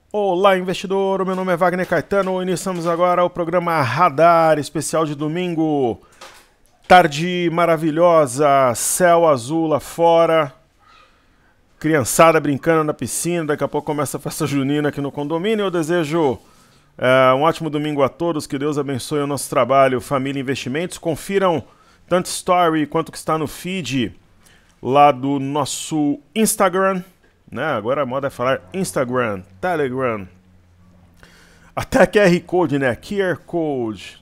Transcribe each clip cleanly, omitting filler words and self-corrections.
Olá, investidor! O meu nome é Wagner Caetano. Iniciamos agora o programa Radar, especial de domingo. Tarde maravilhosa, céu azul lá fora, criançada brincando na piscina. Daqui a pouco começa a festa junina aqui no condomínio. Eu desejo um ótimo domingo a todos, que Deus abençoe o nosso trabalho, família e investimentos. Confiram tanto story quanto que está no feed lá do nosso Instagram. Né? Agora a moda é falar Instagram, Telegram, até QR Code, né? QR Code.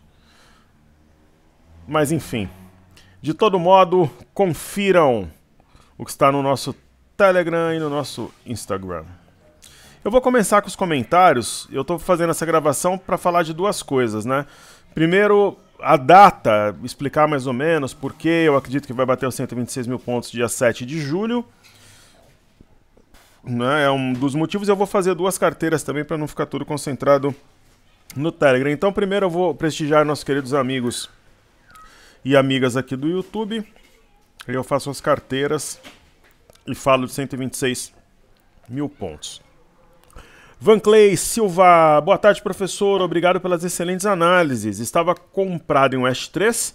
Mas enfim, de todo modo, confiram o que está no nosso Telegram e no nosso Instagram. Eu vou começar com os comentários. Eu estou fazendo essa gravação para falar de duas coisas, né? Primeiro, a data, explicar mais ou menos porque eu acredito que vai bater os 126 mil pontos dia 7 de julho. Né, é um dos motivos. Eu vou fazer duas carteiras também para não ficar tudo concentrado no Telegram. Então primeiro eu vou prestigiar nossos queridos amigos e amigas aqui do YouTube. Eu faço as carteiras e falo de 126 mil pontos. Vanclay Silva, boa tarde, professor, obrigado pelas excelentes análises. Estava comprado em um S3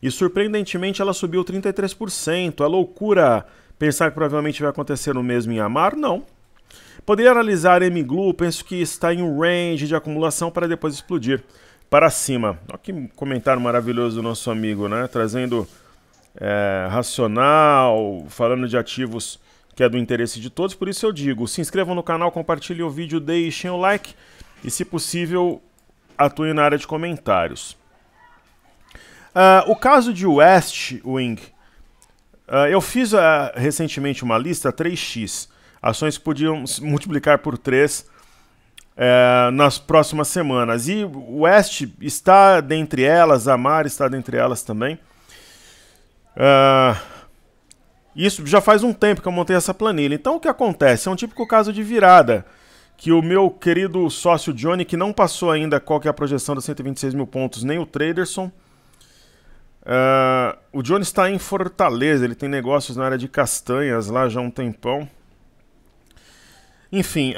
e surpreendentemente ela subiu 33%, é loucura. Pensar que provavelmente vai acontecer o mesmo em Amar? Não. Poderia analisar MGLU, penso que está em um range de acumulação para depois explodir para cima. Olha que comentário maravilhoso do nosso amigo, né? Trazendo racional, falando de ativos que é do interesse de todos. Por isso eu digo, se inscrevam no canal, compartilhem o vídeo, deixem o like e, se possível, atuem na área de comentários. O caso de West Wing... eu fiz recentemente uma lista 3x, ações que podiam multiplicar por 3 nas próximas semanas. E o West está dentre elas, a Amar está dentre elas também. Isso já faz um tempo que eu montei essa planilha. Então o que acontece? É um típico caso de virada, que o meu querido sócio Johnny, que não passou ainda qual que é a projeção dos 126 mil pontos, nem o Traderson. O Johnny está em Fortaleza, ele tem negócios na área de castanhas lá já há um tempão. Enfim,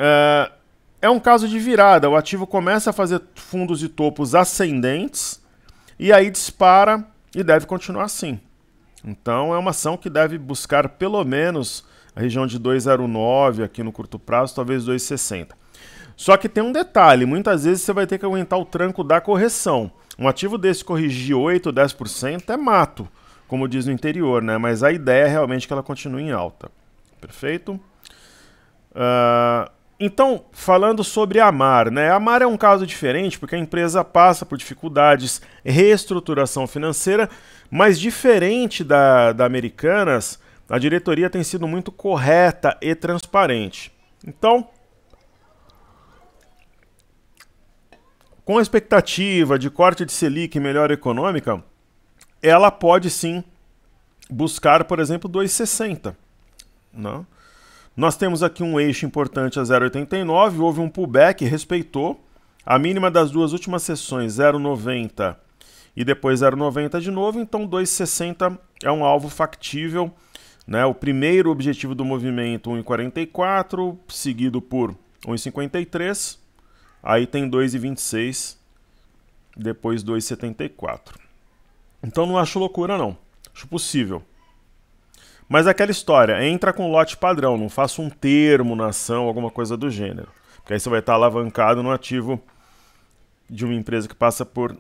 é um caso de virada. O ativo começa a fazer fundos e topos ascendentes e aí dispara e deve continuar assim. Então é uma ação que deve buscar pelo menos a região de 2,09 aqui no curto prazo, talvez 2,60. Só que tem um detalhe, muitas vezes você vai ter que aguentar o tranco da correção. Um ativo desse corrigir 8, 10% é mato, como diz no interior, né? Mas a ideia é realmente que ela continue em alta. Perfeito? Então, falando sobre a Amar, né? A Amar é um caso diferente porque a empresa passa por dificuldades, reestruturação financeira, mas diferente da Americanas, a diretoria tem sido muito correta e transparente. Então, com a expectativa de corte de Selic e melhora econômica, ela pode sim buscar, por exemplo, 2,60. Não? Nós temos aqui um eixo importante a 0,89, houve um pullback, respeitou a mínima das duas últimas sessões, 0,90 e depois 0,90 de novo, então 2,60 é um alvo factível. Né? O primeiro objetivo do movimento, 1,44, seguido por 1,53, aí tem 2,26, depois 2,74. Então não acho loucura não, acho possível. Mas aquela história, entra com lote padrão, não faça um termo na ação, alguma coisa do gênero. Porque aí você vai estar alavancado no ativo de uma empresa que passa por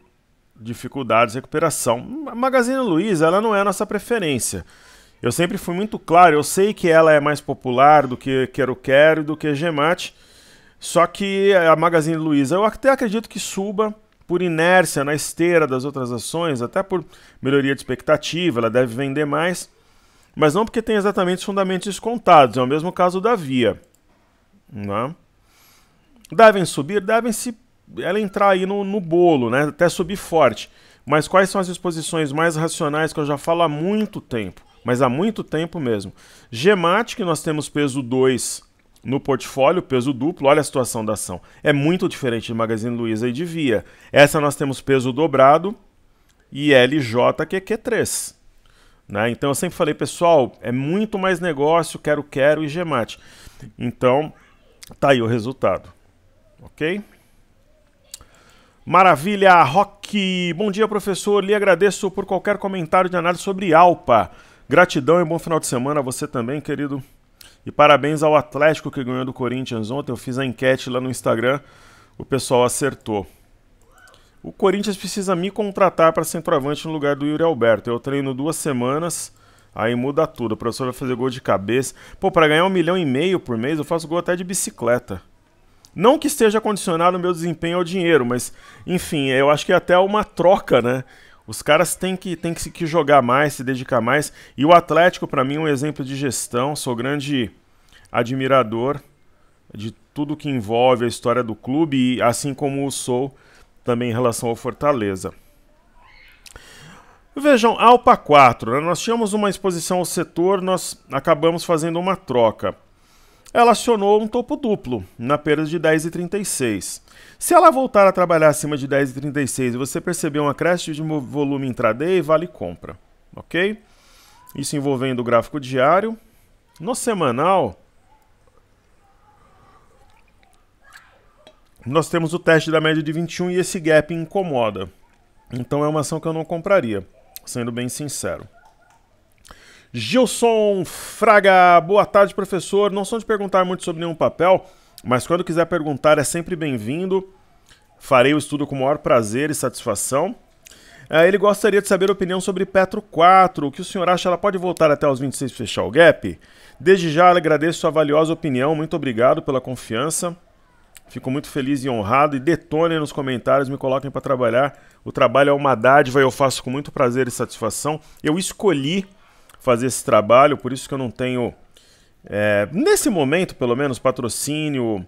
dificuldades de recuperação. A Magazine Luiza, ela não é a nossa preferência. Eu sempre fui muito claro, eu sei que ela é mais popular do que Quero-Quero e do que Gemate, só que a Magazine Luiza, eu até acredito que suba por inércia na esteira das outras ações, até por melhoria de expectativa, ela deve vender mais, mas não porque tem exatamente os fundamentos descontados, é o mesmo caso da Via. Não? Devem subir, devem se ela entrar aí no bolo, né? Até subir forte. Mas quais são as exposições mais racionais que eu já falo há muito tempo, mas há muito tempo mesmo? Gemate, que nós temos peso 2 no portfólio, peso duplo, olha a situação da ação. É muito diferente de Magazine Luiza e de Via. Essa nós temos peso dobrado e LJQQ3. Né? Então eu sempre falei, pessoal, é muito mais negócio, Quero-Quero e Gemate. Então, tá aí o resultado. ok? Maravilha, Rock! Bom dia, professor. Lhe agradeço por qualquer comentário de análise sobre Alpa. Gratidão e bom final de semana a você também, querido. E parabéns ao Atlético que ganhou do Corinthians ontem. Eu fiz a enquete lá no Instagram, o pessoal acertou. O Corinthians precisa me contratar para centroavante no lugar do Yuri Alberto. Eu treino 2 semanas, aí muda tudo. O professor vai fazer gol de cabeça. Pô, para ganhar 1,5 milhão por mês, eu faço gol até de bicicleta. Não que esteja condicionado o meu desempenho ao dinheiro, mas, enfim, eu acho que é até uma troca, né? Os caras têm que jogar mais, se dedicar mais. E o Atlético, para mim, é um exemplo de gestão. Sou grande admirador de tudo que envolve a história do clube, e assim como o sou também em relação ao Fortaleza. Vejam, Alpa 4, né? Nós tínhamos uma exposição ao setor, nós acabamos fazendo uma troca. Ela acionou um topo duplo, na perda de 10,36. Se ela voltar a trabalhar acima de 10,36 e você perceber um acréscimo de volume intraday, vale compra, ok? Isso envolvendo o gráfico diário. No semanal, nós temos o teste da média de 21 e esse gap incomoda. Então é uma ação que eu não compraria, sendo bem sincero. Gilson Fraga, boa tarde, professor. Não sou de perguntar muito sobre nenhum papel, mas quando quiser perguntar é sempre bem-vindo. Farei o estudo com o maior prazer e satisfação. Ele gostaria de saber a opinião sobre Petro 4. O que o senhor acha? Ela pode voltar até os 26 e fechar o gap? Desde já agradeço sua valiosa opinião. Muito obrigado pela confiança. Fico muito feliz e honrado. E detonem nos comentários, me coloquem para trabalhar. O trabalho é uma dádiva e eu faço com muito prazer e satisfação. Eu escolhi fazer esse trabalho, por isso que eu não tenho, nesse momento pelo menos, patrocínio,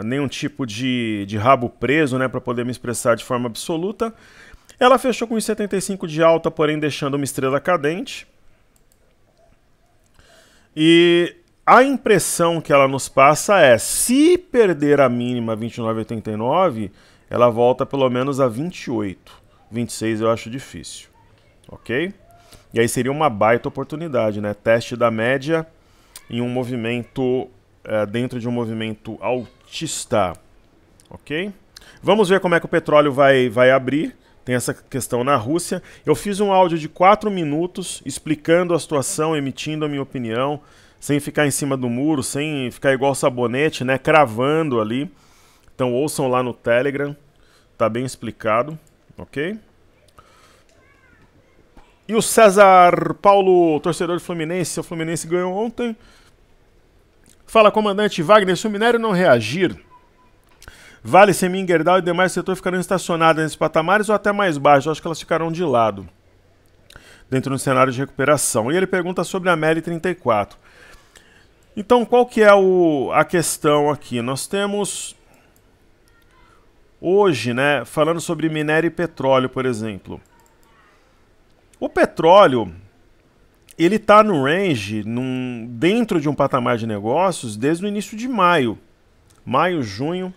nenhum tipo de rabo preso, né, para poder me expressar de forma absoluta. Ela fechou com 1,75 de alta, porém deixando uma estrela cadente. E a impressão que ela nos passa é, se perder a mínima 29,89, ela volta pelo menos a 28. 26 eu acho difícil, ok? E aí seria uma baita oportunidade, né? Teste da média em um movimento, dentro de um movimento altista, ok? Vamos ver como é que o petróleo vai abrir. Tem essa questão na Rússia. Eu fiz um áudio de 4 minutos explicando a situação, emitindo a minha opinião, sem ficar em cima do muro, sem ficar igual sabonete, né? Cravando ali. Então ouçam lá no Telegram, tá bem explicado, ok? E o César Paulo, torcedor do Fluminense, o Fluminense ganhou ontem. Fala, comandante Wagner, se o minério não reagir, Vale, Semin, Gerdau e demais setor ficarão estacionados nesses patamares ou até mais baixo? Eu acho que elas ficarão de lado, dentro do cenário de recuperação. E ele pergunta sobre a MERI 34. Então, qual que é a questão aqui? Nós temos, hoje, né, falando sobre minério e petróleo, por exemplo. O petróleo, ele está no range, dentro de um patamar de negócios, desde o início de maio. Maio, junho,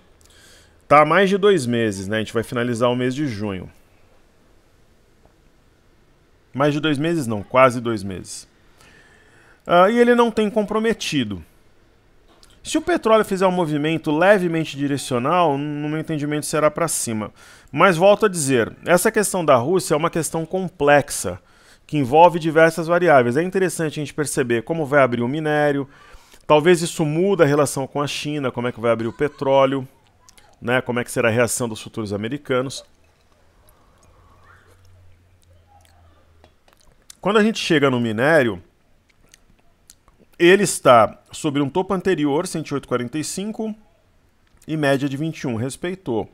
está há mais de 2 meses, né? A gente vai finalizar o mês de junho. Mais de 2 meses não, quase 2 meses. E ele não tem comprometido. Se o petróleo fizer um movimento levemente direcional, no meu entendimento será para cima. Mas volto a dizer, essa questão da Rússia é uma questão complexa, que envolve diversas variáveis. É interessante a gente perceber como vai abrir o minério, talvez isso muda a relação com a China, como é que vai abrir o petróleo, né, como é que será a reação dos futuros americanos. Quando a gente chega no minério, ele está sobre um topo anterior, 108,45, e média de 21, respeitou.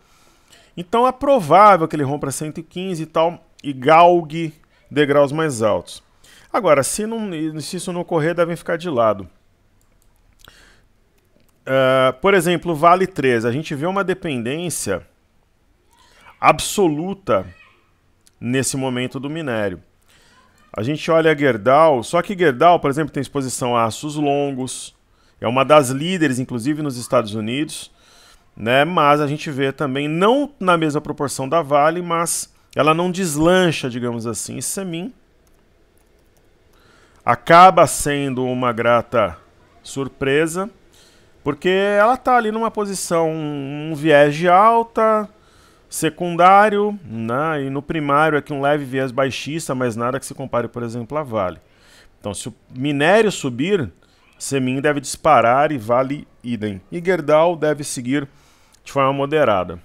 Então é provável que ele rompa 115 e tal, e galgue degraus mais altos. Agora, se isso não ocorrer, devem ficar de lado. Por exemplo, Vale 3, a gente vê uma dependência absoluta nesse momento do minério. A gente olha a Gerdau, só que Gerdau, por exemplo, tem exposição a aços longos, é uma das líderes, inclusive, nos Estados Unidos, né? Mas a gente vê também, não na mesma proporção da Vale, mas ela não deslancha, digamos assim. E Semin acaba sendo uma grata surpresa, Porque ela está ali numa posição, um viés de alta, secundário, né? E no primário aqui um leve viés baixista, mas nada que se compare, por exemplo, a Vale. Então, se o minério subir, Semin deve disparar e Vale idem. E Gerdau deve seguir de forma moderada.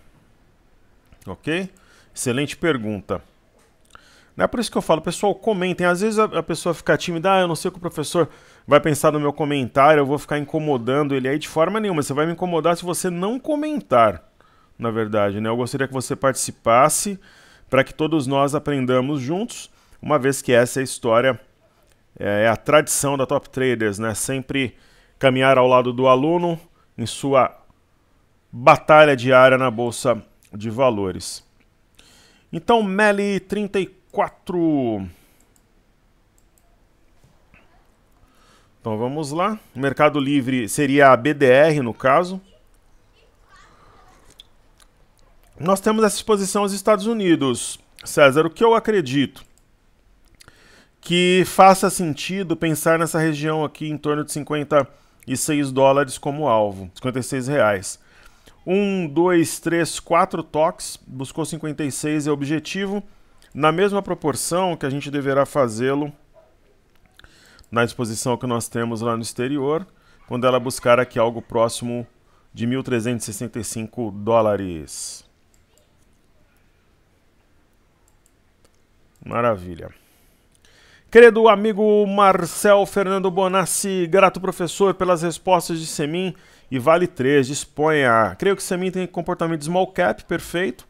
Ok? Excelente pergunta. Não é por isso que eu falo, pessoal, comentem. Às vezes a pessoa fica tímida, eu não sei o que o professor vai pensar no meu comentário, eu vou ficar incomodando ele aí de forma nenhuma. Você vai me incomodar se você não comentar, na verdade, né? Eu gostaria que você participasse para que todos nós aprendamos juntos, uma vez que essa é a história, é a tradição da Top Traders, né? Sempre caminhar ao lado do aluno em sua batalha diária na Bolsa de Valores. Então, Meli 34. Então vamos lá. Mercado Livre seria a BDR no caso. Nós temos essa exposição aos Estados Unidos. César, o que eu acredito? Que faça sentido pensar nessa região aqui em torno de 56 dólares como alvo. 56 reais. 1, 2, 3, 4 toques. Buscou 56 é o objetivo. Na mesma proporção que a gente deverá fazê-lo na exposição que nós temos lá no exterior, quando ela buscar aqui algo próximo de 1.365 dólares. Maravilha. Querido amigo Marcel Fernando Bonassi, grato professor pelas respostas de Semin e Vale 3, disponha. Creio que Semin tem comportamento de small cap, perfeito.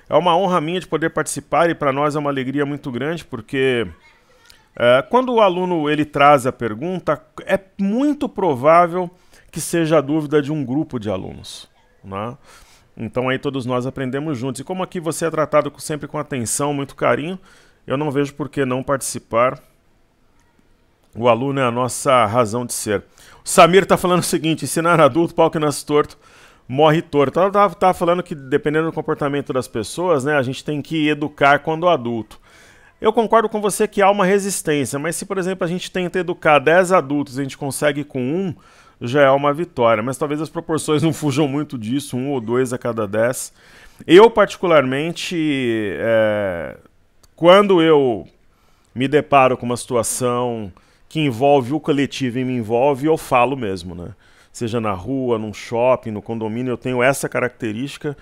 É uma honra minha de poder participar e para nós é uma alegria muito grande, porque quando o aluno ele traz a pergunta, é muito provável que seja a dúvida de um grupo de alunos, né? Então aí todos nós aprendemos juntos. E como aqui você é tratado sempre com atenção, muito carinho, eu não vejo por que não participar. O aluno é a nossa razão de ser. O Samir está falando o seguinte: ensinar adulto, pau que nasce torto, morre torto. Ela estava falando que dependendo do comportamento das pessoas, né, a gente tem que educar quando adulto. Eu concordo com você que há uma resistência, mas se, por exemplo, a gente tenta educar 10 adultos e a gente consegue com um, já é uma vitória. Mas talvez as proporções não fujam muito disso, 1 ou 2 a cada 10. Eu, particularmente, quando eu me deparo com uma situação que envolve o coletivo e me envolve, eu falo mesmo, né? Seja na rua, num shopping, no condomínio, eu tenho essa característica.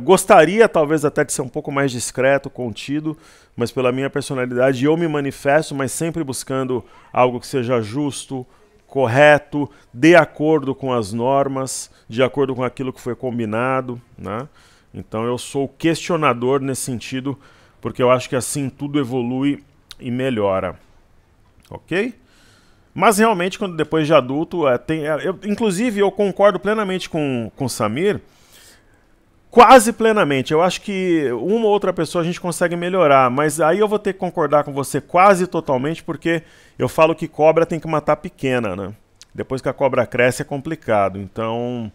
Gostaria talvez até de ser um pouco mais discreto, contido, mas pela minha personalidade eu me manifesto, mas sempre buscando algo que seja justo, correto, de acordo com as normas, de acordo com aquilo que foi combinado, né? Então eu sou questionador nesse sentido, porque eu acho que assim tudo evolui e melhora. Ok? Mas realmente, quando depois de adulto, inclusive eu concordo plenamente com o Samir, quase plenamente. Eu acho que uma ou outra pessoa a gente consegue melhorar, mas aí eu vou ter que concordar com você quase totalmente, porque eu falo que cobra tem que matar pequena, né? Depois que a cobra cresce é complicado. Então,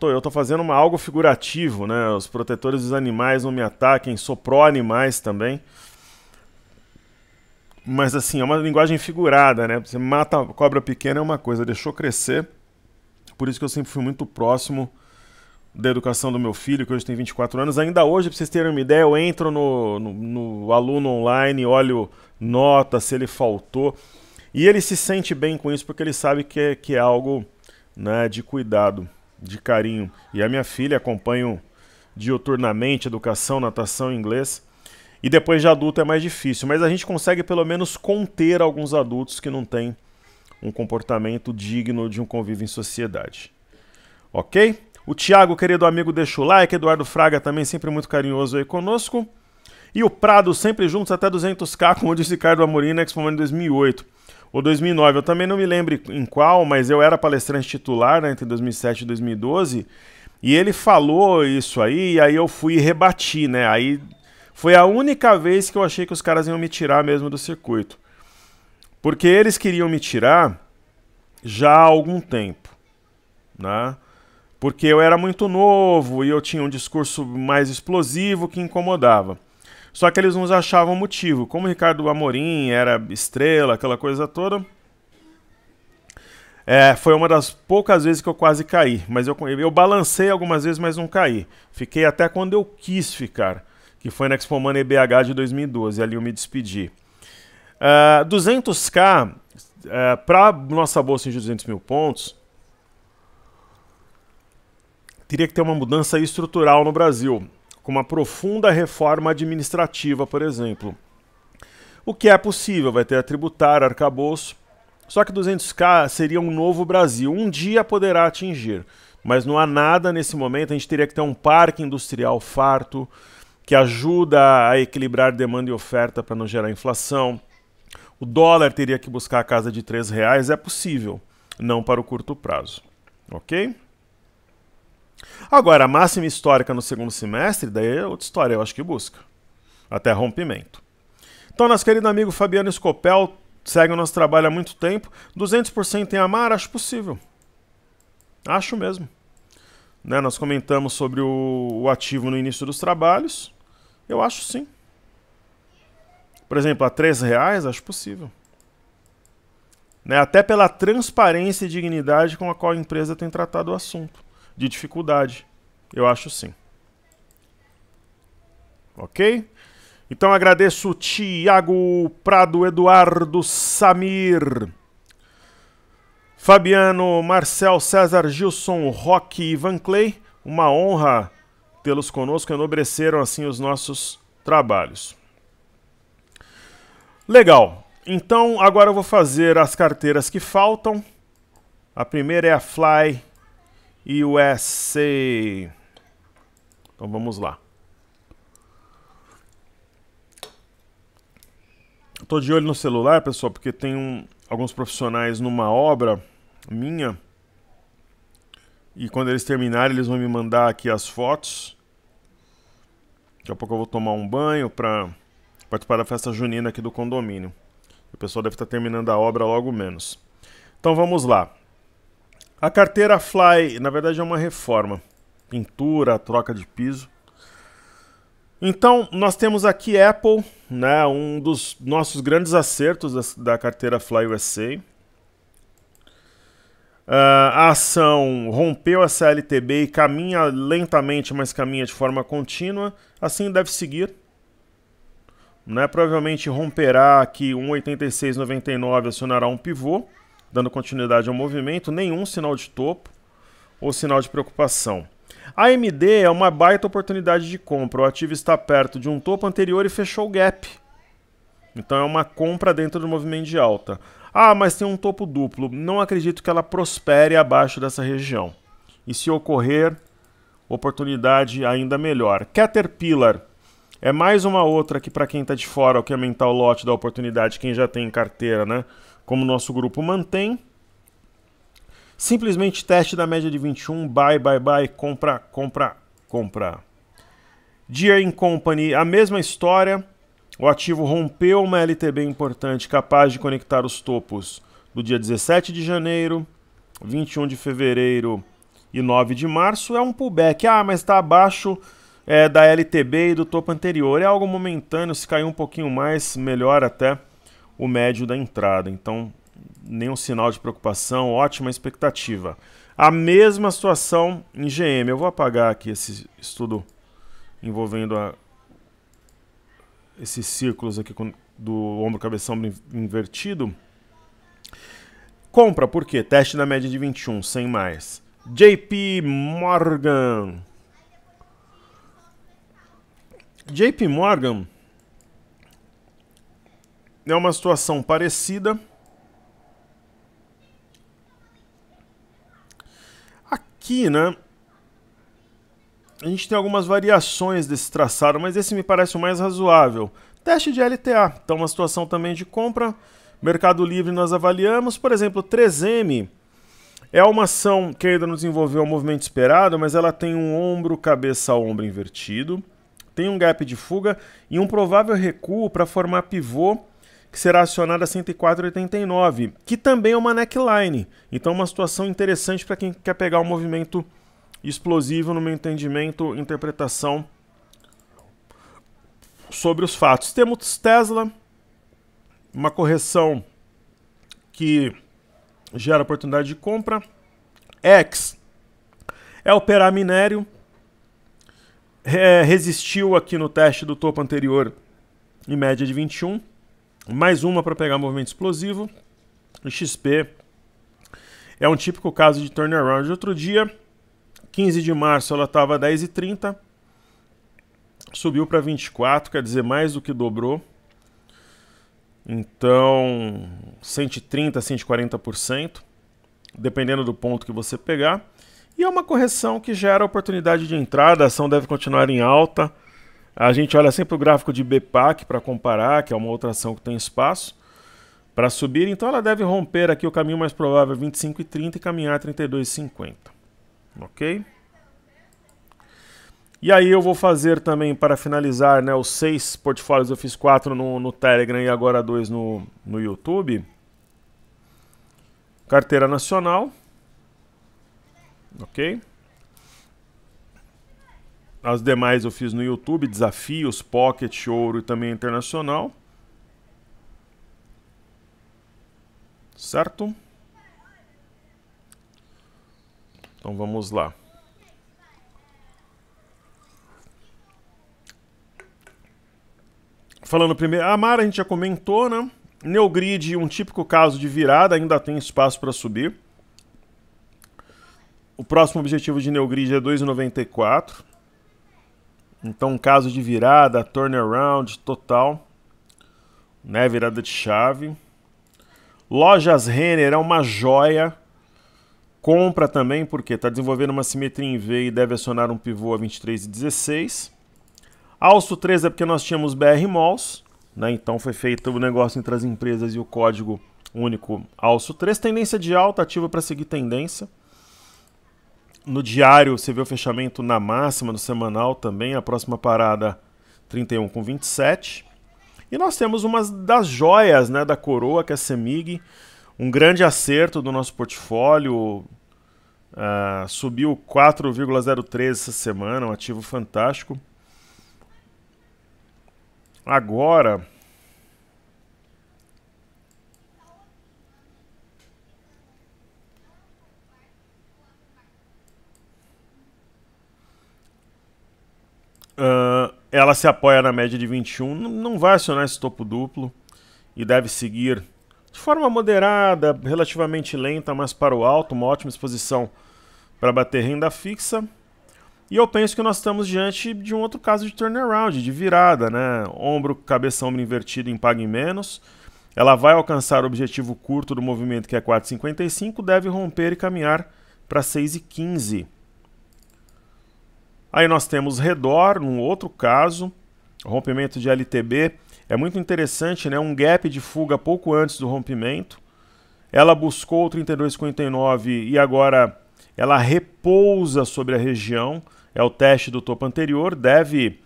eu tô fazendo algo figurativo, né? Os protetores dos animais não me ataquem, sou pró-animais também. Mas assim, é uma linguagem figurada, né? Você mata a cobra pequena é uma coisa, deixou crescer. Por isso que eu sempre fui muito próximo da educação do meu filho, que hoje tem 24 anos. Ainda hoje, para vocês terem uma ideia, eu entro no aluno online, olho nota, se ele faltou. E ele se sente bem com isso, porque ele sabe que é algo, né, de cuidado, de carinho. E a minha filha acompanha diuturnamente educação, natação, inglês. E depois de adulto é mais difícil, mas a gente consegue pelo menos conter alguns adultos que não têm um comportamento digno de um convívio em sociedade. Ok? O Thiago, querido amigo, deixa o like. Eduardo Fraga também sempre muito carinhoso aí conosco. E o Prado sempre juntos até 200k, como disse Ricardo Amorim na Expo em 2008 ou 2009. Eu também não me lembro em qual, mas eu era palestrante titular, né, entre 2007 e 2012. E ele falou isso aí, e aí eu fui e rebati, né? Aí foi a única vez que eu achei que os caras iam me tirar mesmo do circuito. Porque eles queriam me tirar já há algum tempo, né? Porque eu era muito novo e eu tinha um discurso mais explosivo que incomodava. Só que eles não achavam motivo. Como o Ricardo Amorim era estrela, aquela coisa toda, Foi uma das poucas vezes que eu quase caí, mas eu balancei algumas vezes, mas não caí. Fiquei até quando eu quis ficar, que foi na Expo Money BH de 2012, ali eu me despedi. 200k, para nossa bolsa de 200 mil pontos, teria que ter uma mudança estrutural no Brasil, com uma profunda reforma administrativa, por exemplo. O que é possível, vai ter a tributária, arcabouço. Só que 200k seria um novo Brasil. Um dia poderá atingir, mas não há nada nesse momento. A gente teria que ter um parque industrial farto, que ajuda a equilibrar demanda e oferta para não gerar inflação. O dólar teria que buscar a casa de R$3. É possível, não para o curto prazo. Ok? Agora, a máxima histórica no segundo semestre, daí é outra história, eu acho que busca. Até rompimento. Então, nosso querido amigo Fabiano Scopel segue o nosso trabalho há muito tempo. 200% em Amar, acho possível. Acho mesmo. Né, nós comentamos sobre o ativo no início dos trabalhos. Eu acho sim. Por exemplo, a R$3, acho possível. Né, até pela transparência e dignidade com a qual a empresa tem tratado o assunto. De dificuldade. Eu acho sim. Ok? Então agradeço Tiago Prado, Eduardo Samir, Fabiano, Marcel, César, Gilson, Roque e Ivan Clay. Uma honra tê-los conosco, enobreceram assim os nossos trabalhos. Legal. Então agora eu vou fazer as carteiras que faltam. A primeira é a Fly USA. Então vamos lá. Estou de olho no celular, pessoal, porque tem alguns profissionais numa obra minha. E quando eles terminarem, eles vão me mandar aqui as fotos. Daqui a pouco eu vou tomar um banho para participar da festa junina aqui do condomínio. O pessoal deve estar terminando a obra logo menos. Então vamos lá. A carteira Fly, na verdade, é uma reforma. Pintura, troca de piso. Então, nós temos aqui Apple, né, um dos nossos grandes acertos da carteira Fly USA. A ação rompeu a CLTB e caminha lentamente, mas caminha de forma contínua. Assim deve seguir. Né, provavelmente romperá aqui 1,8699, acionará um pivô, dando continuidade ao movimento. Nenhum sinal de topo ou sinal de preocupação. A AMD é uma baita oportunidade de compra. O ativo está perto de um topo anterior e fechou o gap. Então é uma compra dentro do movimento de alta. Ah, mas tem um topo duplo. Não acredito que ela prospere abaixo dessa região. E se ocorrer, oportunidade ainda melhor. Caterpillar é mais uma outra que para quem está de fora, o que aumentar o lote da oportunidade, quem já tem em carteira, né? Como o nosso grupo mantém. Simplesmente teste da média de 21, buy, buy, buy, compra, compra, compra. Deere & Company, a mesma história. O ativo rompeu uma LTB importante, capaz de conectar os topos do dia 17 de janeiro, 21 de fevereiro e 9 de março. É um pullback. Ah, mas está abaixo da LTB e do topo anterior. É algo momentâneo, se cair um pouquinho mais, melhor até o médio da entrada. Então, nenhum sinal de preocupação, ótima expectativa. A mesma situação em GM. Eu vou apagar aqui esse estudo envolvendo esses círculos aqui do ombro-cabeção invertido. Compra, por quê? Teste na média de 21, sem mais. JP Morgan. JP Morgan é uma situação parecida. Aqui, né, a gente tem algumas variações desse traçado, mas esse me parece o mais razoável. Teste de LTA, então uma situação também de compra. Mercado Livre nós avaliamos, por exemplo, 3M é uma ação que ainda não desenvolveu o movimento esperado, mas ela tem um ombro, cabeça a ombro invertido, tem um gap de fuga e um provável recuo para formar pivô, que será acionado a 104,89, que também é uma neckline. Então uma situação interessante para quem quer pegar um movimento explosivo, no meu entendimento, interpretação sobre os fatos. Temos Tesla, uma correção que gera oportunidade de compra. X é operar minério, resistiu aqui no teste do topo anterior em média de 21, mais uma para pegar movimento explosivo. O XP é um típico caso de turnaround de outro dia. 15 de março ela estava a 10,30, subiu para 24, quer dizer, mais do que dobrou. Então, 130%, 140%, dependendo do ponto que você pegar. E é uma correção que gera oportunidade de entrada, a ação deve continuar em alta. A gente olha sempre o gráfico de BPAC para comparar, que é uma outra ação que tem espaço para subir. Então ela deve romper aqui o caminho mais provável 25,30 e caminhar 32,50. Ok? E aí eu vou fazer também, para finalizar, né, os 6 portfólios, eu fiz 4 no Telegram e agora 2 no YouTube. Carteira nacional. Ok? As demais eu fiz no YouTube, desafios, pocket, ouro e também internacional. Certo? Então vamos lá. Falando primeiro, a Mara a gente já comentou, né? Neogrid, um típico caso de virada, ainda tem espaço para subir. O próximo objetivo de Neogrid é 2,94. Então, um caso de virada, turnaround total, né? Virada de chave. Lojas Renner é uma joia. Compra também, porque está desenvolvendo uma simetria em V e deve acionar um pivô a 23,16. Alço 3 é porque nós tínhamos BR Malls, né? Então foi feito o negócio entre as empresas e o código único Alço 3. Tendência de alta, ativa para seguir tendência. No diário você vê o fechamento na máxima, no semanal também, a próxima parada 31,27. E nós temos uma das joias, né, da coroa, que é a CEMIG, um grande acerto do nosso portfólio, subiu 4,03 essa semana, um ativo fantástico. Agora, ela se apoia na média de 21, não vai acionar esse topo duplo e deve seguir de forma moderada, relativamente lenta, mas para o alto, uma ótima exposição para bater renda fixa. E eu penso que nós estamos diante de um outro caso de turnaround, de virada, né? Ombro, cabeça, ombro invertido em pague menos. Ela vai alcançar o objetivo curto do movimento, que é 4,55, deve romper e caminhar para 6,15. Aí nós temos Redor, num outro caso, rompimento de LTB. É muito interessante, né? Um gap de fuga pouco antes do rompimento. Ela buscou 32,59 e agora ela repousa sobre a região. É o teste do topo anterior, deve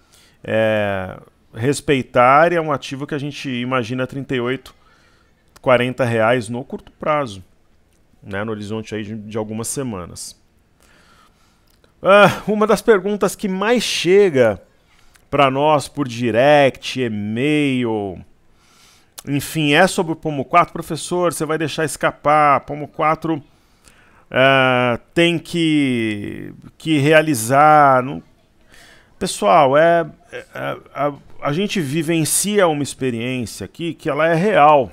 respeitar, e é um ativo que a gente imagina R$38,40 no curto prazo, né, no horizonte aí de algumas semanas. Uma das perguntas que mais chega para nós por direct, e-mail, enfim, é sobre o Pomo 4. Professor, você vai deixar escapar, Pomo 4... tem que realizar. Pessoal, a gente vivencia uma experiência aqui que ela é real,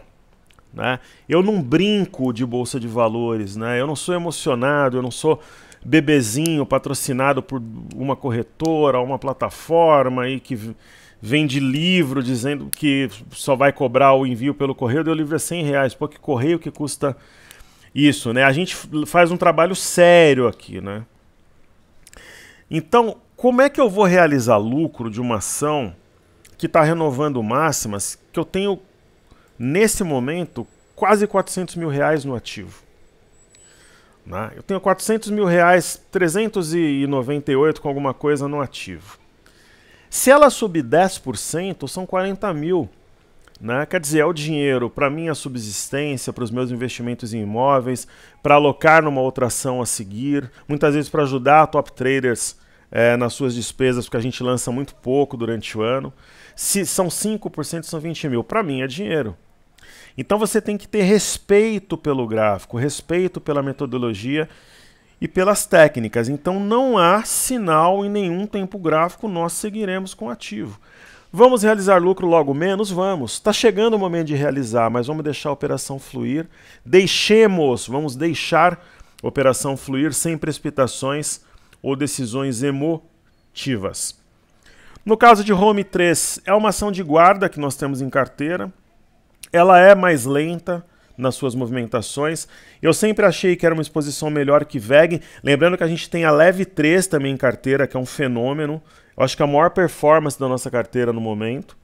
né? Eu não brinco de bolsa de valores, né? Eu não sou emocionado, eu não sou bebezinho patrocinado por uma corretora, uma plataforma aí que vende livro dizendo que só vai cobrar o envio pelo correio, deu livro a R$100. Pô, que correio que custa isso, né? A gente faz um trabalho sério aqui, né? Então, como é que eu vou realizar lucro de uma ação que está renovando máximas, que eu tenho, nesse momento, quase R$400 mil no ativo? Né? Eu tenho R$400 mil, 398 com alguma coisa no ativo. Se ela subir 10%, são 40 mil. Né? Quer dizer, é o dinheiro para minha subsistência, para os meus investimentos em imóveis, para alocar numa outra ação a seguir, muitas vezes para ajudar top traders nas suas despesas, porque a gente lança muito pouco durante o ano. Se são 5%, são 20 mil. Para mim é dinheiro. Então você tem que ter respeito pelo gráfico, respeito pela metodologia e pelas técnicas. Então não há sinal em nenhum tempo gráfico, nós seguiremos com o ativo. Vamos realizar lucro logo menos? Vamos. Está chegando o momento de realizar, mas vamos deixar a operação fluir. Vamos deixar a operação fluir sem precipitações ou decisões emotivas. No caso de Home 3, é uma ação de guarda que nós temos em carteira. Ela é mais lenta nas suas movimentações. Eu sempre achei que era uma exposição melhor que VEG. Lembrando que a gente tem a Leve 3 também em carteira, que é um fenômeno. Eu acho que é a maior performance da nossa carteira no momento.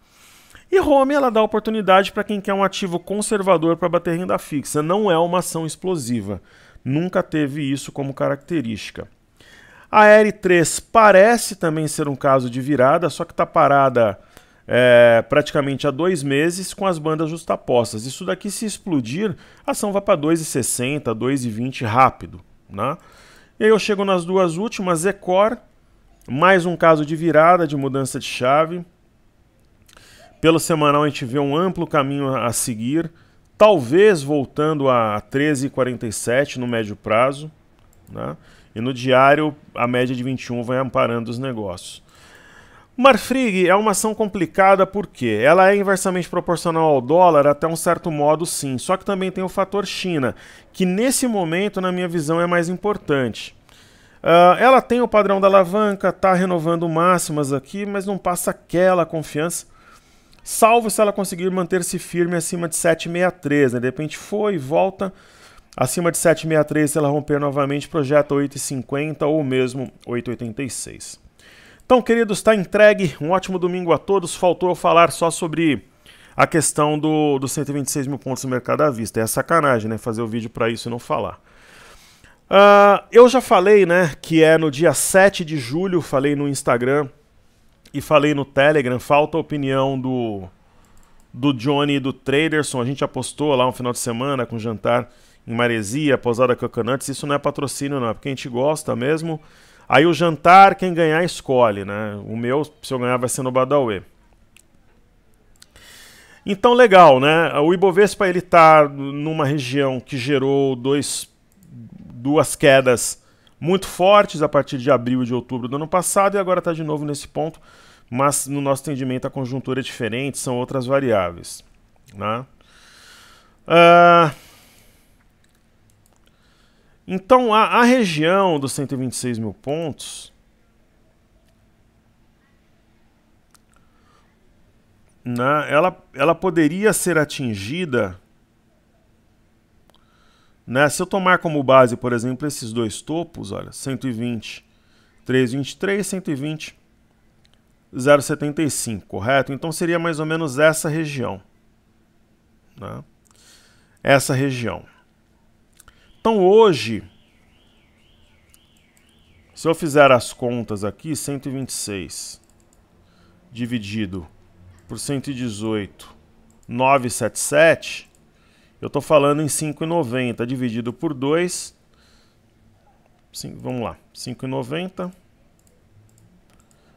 E Home, ela dá oportunidade para quem quer um ativo conservador para bater renda fixa. Não é uma ação explosiva. Nunca teve isso como característica. A R3 parece também ser um caso de virada, só que está parada praticamente há 2 meses com as bandas justapostas. Isso daqui, se explodir, a ação vai para 2,60, 2,20 rápido, né? E aí eu chego nas duas últimas, Ecor, mais um caso de virada, de mudança de chave. Pelo semanal a gente vê um amplo caminho a seguir, talvez voltando a 13,47 no médio prazo, né? E no diário a média de 21 vai amparando os negócios. Marfrig é uma ação complicada porque ela é inversamente proporcional ao dólar até um certo modo, sim. Só que também tem o fator China, que nesse momento, na minha visão, é mais importante. Ela tem o padrão da alavanca, está renovando máximas aqui, mas não passa aquela confiança, salvo se ela conseguir manter-se firme acima de 7,63, né? De repente foi e volta acima de 7,63, se ela romper novamente, projeta 8,50 ou mesmo 8,86. Então, queridos, está entregue. Um ótimo domingo a todos. Faltou eu falar só sobre a questão dos 126 mil pontos no mercado à vista. É sacanagem, né? Fazer o vídeo para isso e não falar. Eu já falei, né, que é no dia 7 de julho, falei no Instagram e falei no Telegram. Falta a opinião do Johnny e do Traderson. A gente apostou lá um final de semana com jantar em Maresia, Pousada Coconuts. Isso não é patrocínio, não, é porque a gente gosta mesmo. Aí o jantar, quem ganhar escolhe, né? O meu, se eu ganhar, vai ser no Badawi. Então, legal, né? O Ibovespa, ele tá numa região que gerou duas quedas muito fortes a partir de abril e de outubro do ano passado, e agora está de novo nesse ponto, mas no nosso entendimento a conjuntura é diferente, são outras variáveis, né? Então, a região dos 126 mil pontos, né, ela poderia ser atingida, né, se eu tomar como base, por exemplo, esses dois topos, olha, 120, 3,23, 120, 0,75, correto? Então seria mais ou menos essa região, né? Essa região. Então hoje, se eu fizer as contas aqui, 126 dividido por 118, 977, eu estou falando em 5,90 dividido por 2, vamos lá, 5,90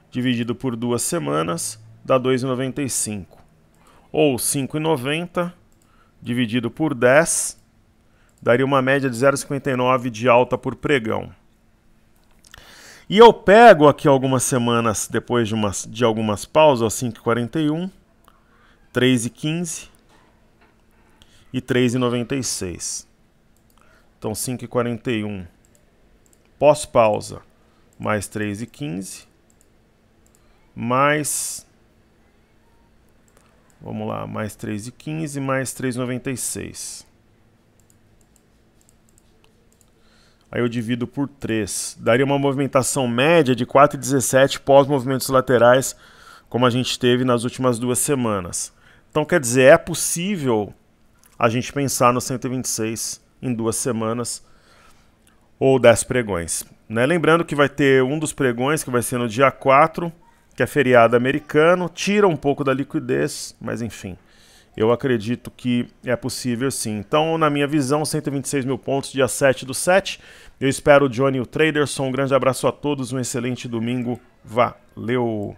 dividido por 2 semanas dá 2,95. Ou 5,90 dividido por 10 daria uma média de 0,59 de alta por pregão. E eu pego aqui algumas semanas depois de algumas pausas, 5,41, 3,15 e 3,96. Então 5,41 pós-pausa mais 3,15 mais, vamos lá, mais 3,15 mais 3,96. Aí eu divido por 3. Daria uma movimentação média de 4,17 pós-movimentos laterais, como a gente teve nas últimas 2 semanas. Então, quer dizer, é possível a gente pensar no 126 em 2 semanas ou 10 pregões, né? Lembrando que vai ter um dos pregões que vai ser no dia 4, que é feriado americano, tira um pouco da liquidez, mas enfim. Eu acredito que é possível sim. Então, na minha visão, 126 mil pontos, dia 7/7. Eu espero o Johnny e o Traderson. Um grande abraço a todos, um excelente domingo. Valeu!